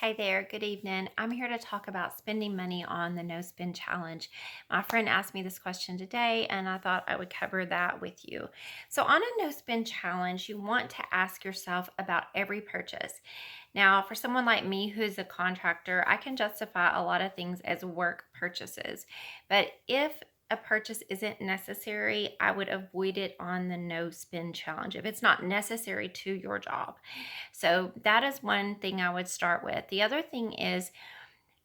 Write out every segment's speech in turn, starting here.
Hey there, good evening. I'm here to talk about spending money on the No Spend Challenge. My friend asked me this question today, and I thought I would cover that with you. So, on a No Spend Challenge, you want to ask yourself about every purchase. Now, for someone like me who's a contractor, I can justify a lot of things as work purchases. But if a purchase isn't necessary, I would avoid it on the No Spend Challenge if it's not necessary to your job. So that is one thing I would start with. The other thing is,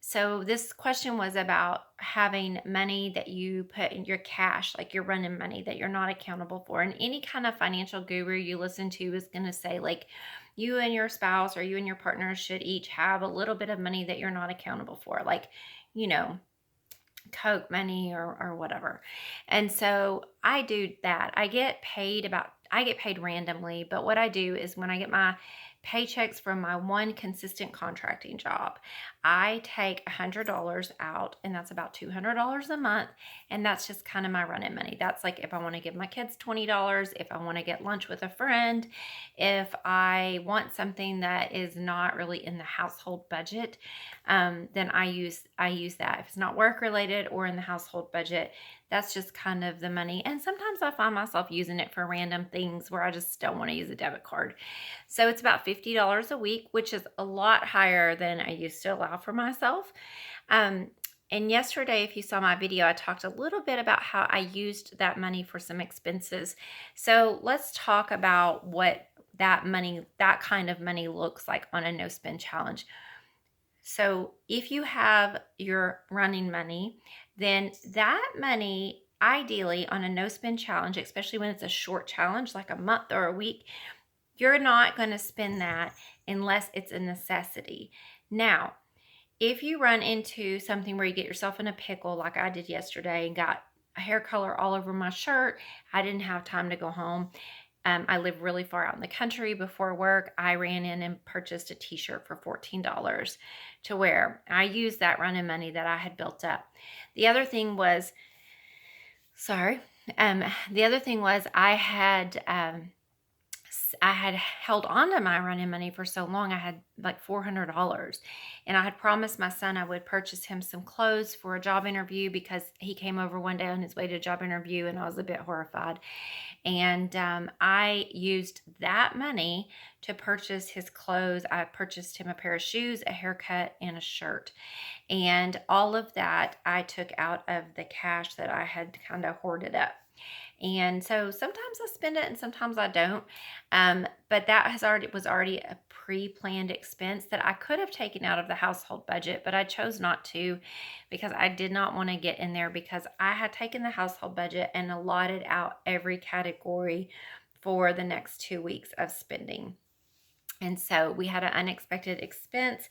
so this question was about having money that you put in your cash, like your running money that you're not accountable for. And any kind of financial guru you listen to is going to say, like, you and your spouse or you and your partner should each have a little bit of money that you're not accountable for, like, you know, Coke money or whatever. And so I do that. I get paid randomly, but what I do is when I get my paychecks from my one consistent contracting job, I take $100 out, and that's about $200 a month. And that's just kind of my running money. That's like if I want to give my kids $20, if I want to get lunch with a friend, if I want something that is not really in the household budget, then I use that. If it's not work related or in the household budget, that's just kind of the money. And sometimes I find myself using it for random things where I just don't want to use a debit card. So it's about $50 a week, which is a lot higher than I used to allow for myself. And yesterday, if you saw my video, I talked a little bit about how I used that money for some expenses. So let's talk about what that kind of money looks like on a no spend challenge. So if you have your running money, then that money, ideally on a no spend challenge, especially when it's a short challenge like a month or a week, you're not going to spend that unless it's a necessity. Now, if you run into something where you get yourself in a pickle, like I did yesterday and got a hair color all over my shirt, I didn't have time to go home. I live really far out in the country. Before work, I ran in and purchased a t-shirt for $14 to wear. I used that running money that I had built up. The other thing was, sorry, the other thing was I had held on to my running money for so long. I had like $400, and I had promised my son I would purchase him some clothes for a job interview because he came over one day on his way to a job interview, and I was a bit horrified. And I used that money to purchase his clothes. I purchased him a pair of shoes, a haircut, and a shirt. And all of that I took out of the cash that I had kind of hoarded up. And so sometimes I spend it and sometimes I don't. But that was already a pre-planned expense that I could have taken out of the household budget, but I chose not to because I did not want to get in there because I had taken the household budget and allotted out every category for the next 2 weeks of spending. And so we had an unexpected expense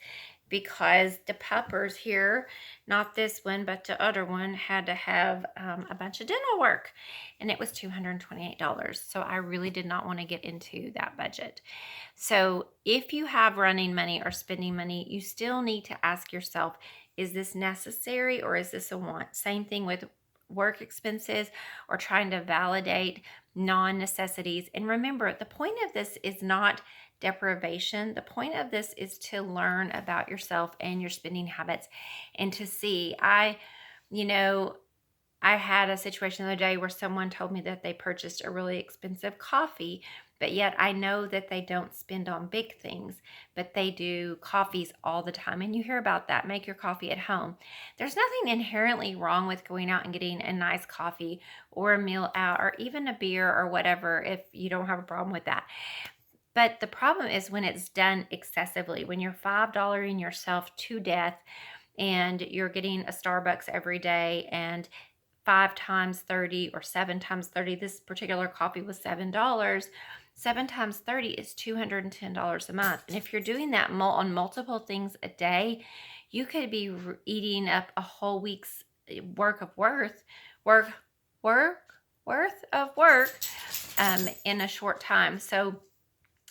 because the puppers here, not this one, but the other one, had to have a bunch of dental work. And it was $228. So I really did not want to get into that budget. So if you have running money or spending money, you still need to ask yourself, is this necessary or is this a want? Same thing with work expenses or trying to validate non-necessities. And remember, the point of this is not deprivation. The point of this is to learn about yourself and your spending habits and to see. You know, I had a situation the other day where someone told me that they purchased a really expensive coffee, but yet I know that they don't spend on big things, but they do coffees all the time. And you hear about that. Make your coffee at home. There's nothing inherently wrong with going out and getting a nice coffee or a meal out or even a beer or whatever if you don't have a problem with that. But the problem is when it's done excessively, when you're $5 yourself to death and you're getting a Starbucks every day and 5 times 30 or 7 times 30, this particular coffee was $7. 7 times 30 is $210 a month. And if you're doing that on multiple things a day, you could be eating up a whole week's work of work, worth of work in a short time. So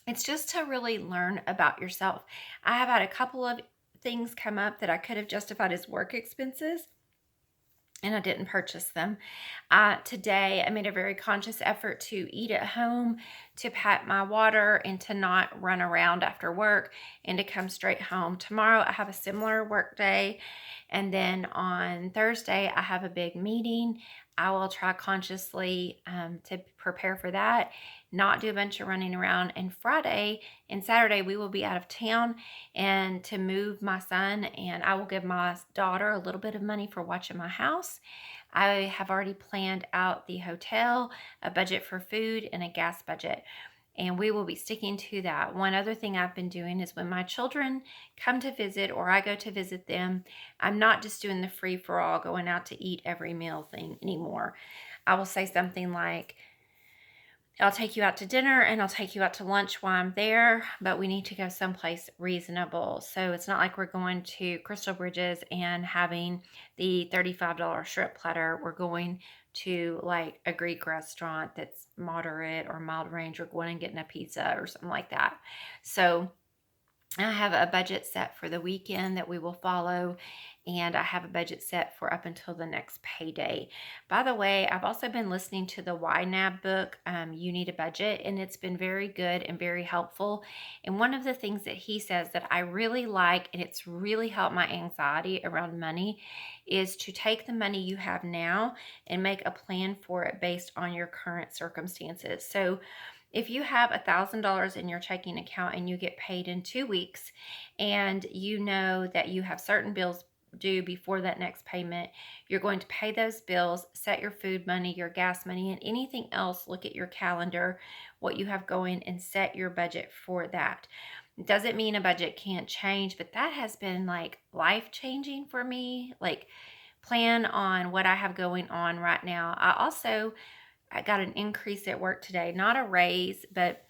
it's just to really learn about yourself. I have had a couple of things come up that I could have justified as work expenses, and I didn't purchase them. Today, I made a very conscious effort to eat at home, to pack my water, and to not run around after work and to come straight home. Tomorrow, I have a similar work day. And then on Thursday, I have a big meeting. I will try consciously to prepare for that, not do a bunch of running around. And Friday and Saturday, we will be out of town and to move my son, and I will give my daughter a little bit of money for watching my house. I have already planned out the hotel, a budget for food, and a gas budget. And we will be sticking to that. One other thing I've been doing is when my children come to visit or I go to visit them, I'm not just doing the free for all, going out to eat every meal thing anymore. I will say something like, I'll take you out to dinner and I'll take you out to lunch while I'm there, but we need to go someplace reasonable. So it's not like we're going to Crystal Bridges and having the $35 shrimp platter. We're going to like a Greek restaurant that's moderate or mild range. We're going and getting a pizza or something like that. So I have a budget set for the weekend that we will follow, and I have a budget set for up until the next payday. By the way, I've also been listening to the YNAB book, You Need a Budget, and it's been very good and very helpful. And one of the things that he says that I really like, and it's really helped my anxiety around money, is to take the money you have now and make a plan for it based on your current circumstances. So if you have $1,000 in your checking account and you get paid in 2 weeks, and you know that you have certain bills due before that next payment, you're going to pay those bills, set your food money, your gas money, and anything else. Look at your calendar, what you have going, and set your budget for that. It doesn't mean a budget can't change, but that has been like life changing for me. Like, plan on what I have going on right now. I got an increase at work today, not a raise, but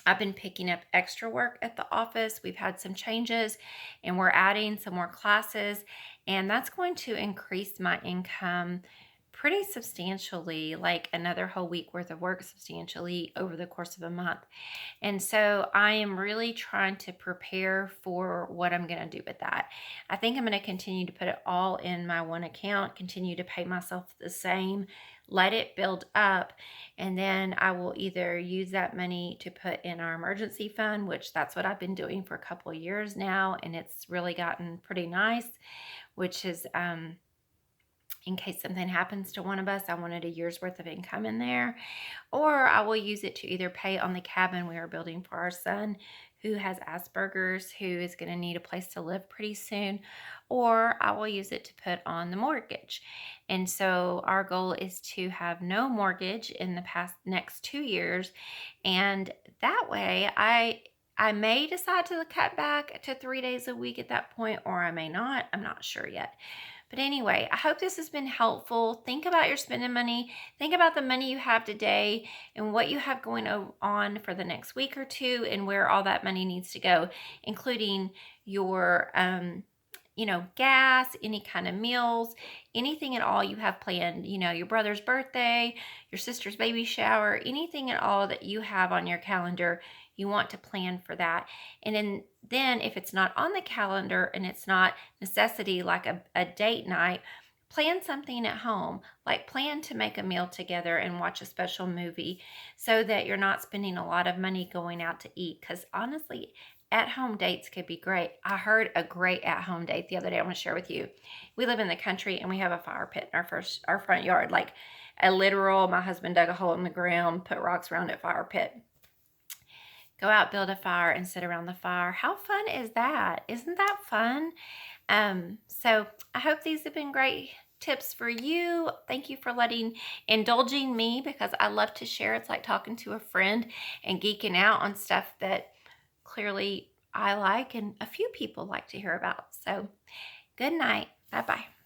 I've been picking up extra work at the office. We've had some changes and we're adding some more classes, and that's going to increase my income pretty substantially, like another whole week worth of work substantially over the course of a month. And so I am really trying to prepare for what I'm going to do with that. I think I'm going to continue to put it all in my one account, continue to pay myself the same, let it build up, and then I will either use that money to put in our emergency fund, which that's what I've been doing for a couple of years now, and it's really gotten pretty nice, which is in case something happens to one of us. I wanted a year's worth of income in there. Or I will use it to either pay on the cabin we are building for our son who has Asperger's, who is going to need a place to live pretty soon, or I will use it to put on the mortgage. And so our goal is to have no mortgage in the next 2 years. And that way I may decide to cut back to 3 days a week at that point, or I may not. I'm not sure yet. But anyway, I hope this has been helpful. Think about your spending money. Think about the money you have today and what you have going on for the next week or two and where all that money needs to go, including your gas, any kind of meals, anything at all you have planned, your brother's birthday, your sister's baby shower, anything at all that you have on your calendar, you want to plan for that. And then if it's not on the calendar and it's not necessity like a date night, plan something at home, like plan to make a meal together and watch a special movie so that you're not spending a lot of money going out to eat. Because honestly, at-home dates could be great. I heard a great at-home date the other day I want to share with you. We live in the country and we have a fire pit in our front yard, like a literal, my husband dug a hole in the ground, put rocks around it, fire pit. Go out, build a fire, and sit around the fire. How fun is that? Isn't that fun? So I hope these have been great tips for you. Thank you for indulging me, because I love to share. It's like talking to a friend and geeking out on stuff that clearly I like and a few people like to hear about. So good night. Bye-bye.